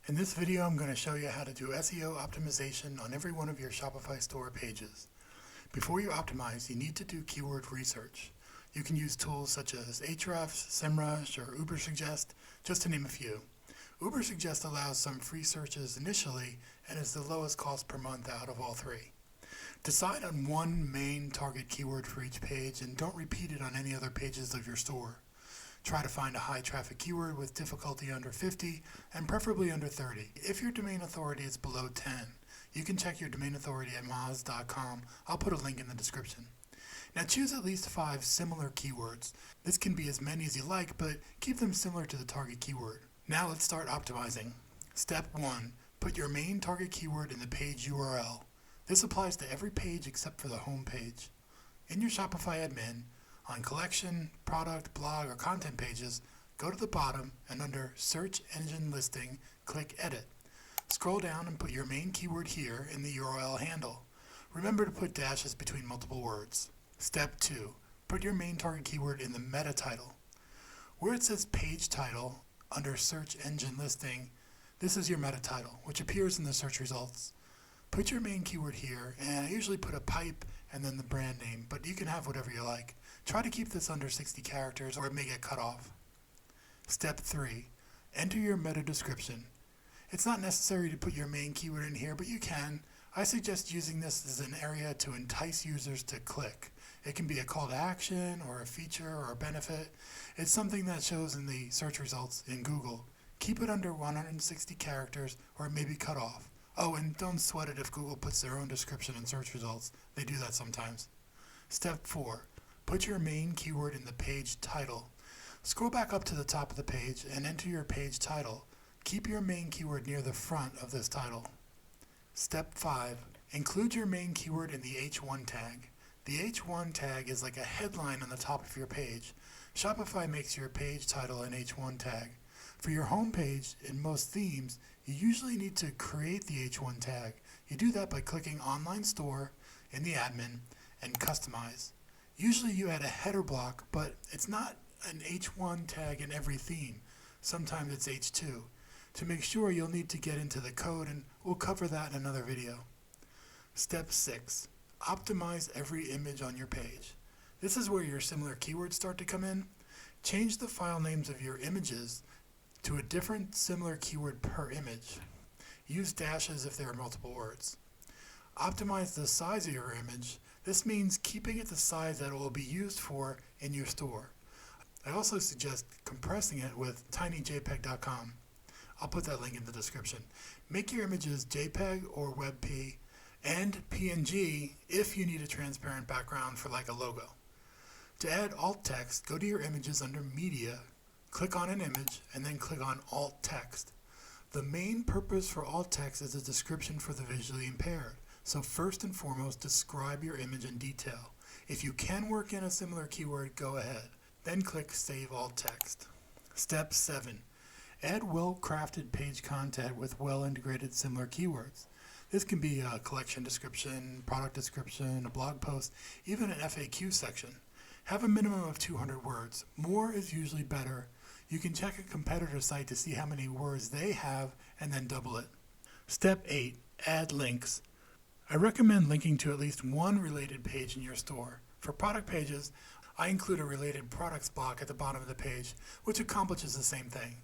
In this video, I'm going to show you how to do SEO optimization on every one of your Shopify store pages. Before you optimize, you need to do keyword research. You can use tools such as Ahrefs, SEMrush, or Ubersuggest, just to name a few. Ubersuggest allows some free searches initially and is the lowest cost per month out of all three. Decide on one main target keyword for each page and don't repeat it on any other pages of your store. Try to find a high traffic keyword with difficulty under 50 and preferably under 30. If your domain authority is below 10, you can check your domain authority at moz.com. I'll put a link in the description. Now choose at least 5 similar keywords. This can be as many as you like, but keep them similar to the target keyword. Now let's start optimizing. Step 1. Put your main target keyword in the page URL. This applies to every page except for the home page. In your Shopify admin, on collection, product, blog, or content pages, go to the bottom and under Search Engine Listing, click Edit. Scroll down and put your main keyword here in the URL handle. Remember to put dashes between multiple words. Step 2. Put your main target keyword in the meta title. Where it says Page Title, under Search Engine Listing, this is your meta title, which appears in the search results. Put your main keyword here, and I usually put a pipe and then the brand name, but you can have whatever you like. Try to keep this under 60 characters or it may get cut off. Step 3. Enter your meta description. It's not necessary to put your main keyword in here, but you can. I suggest using this as an area to entice users to click. It can be a call to action or a feature or a benefit. It's something that shows in the search results in Google. Keep it under 160 characters or it may be cut off. Oh, and don't sweat it if Google puts their own description in search results. They do that sometimes. Step 4. Put your main keyword in the page title. Scroll back up to the top of the page and enter your page title. Keep your main keyword near the front of this title. Step 5. Include your main keyword in the H1 tag. The H1 tag is like a headline on the top of your page. Shopify makes your page title an H1 tag. For your home page, in most themes, you usually need to create the H1 tag. You do that by clicking Online Store in the admin and Customize. Usually you add a header block, but it's not an H1 tag in every theme. Sometimes it's H2. To make sure, you'll need to get into the code, and we'll cover that in another video. Step 6. Optimize every image on your page. This is where your similar keywords start to come in. Change the file names of your images to a different similar keyword per image. Use dashes if there are multiple words. Optimize the size of your image. This means keeping it the size that it will be used for in your store. I also suggest compressing it with tinyjpeg.com. I'll put that link in the description. Make your images JPEG or WebP and PNG if you need a transparent background for like a logo. To add alt text, go to your images under Media, click on an image, and then click on Alt Text. The main purpose for alt text is a description for the visually impaired. So first and foremost, describe your image in detail. If you can work in a similar keyword, go ahead. Then click Save Alt Text. Step 7. Add well-crafted page content with well-integrated similar keywords. This can be a collection description, product description, a blog post, even an FAQ section. Have a minimum of 200 words. More is usually better. You can check a competitor site to see how many words they have and then double it. Step 8. Add links. I recommend linking to at least one related page in your store. For product pages, I include a related products block at the bottom of the page, which accomplishes the same thing.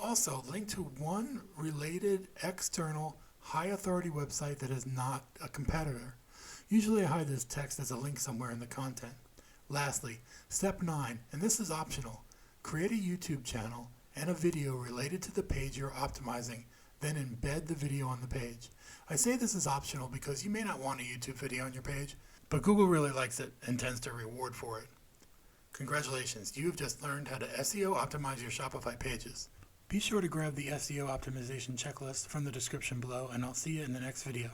Also, link to one related external high authority website that is not a competitor. Usually I hide this text as a link somewhere in the content. Lastly, step 9, and this is optional. Create a YouTube channel and a video related to the page you're optimizing, then embed the video on the page. I say this is optional because you may not want a YouTube video on your page, but Google really likes it and tends to reward for it. Congratulations, you have just learned how to SEO optimize your Shopify pages. Be sure to grab the SEO optimization checklist from the description below, and I'll see you in the next video.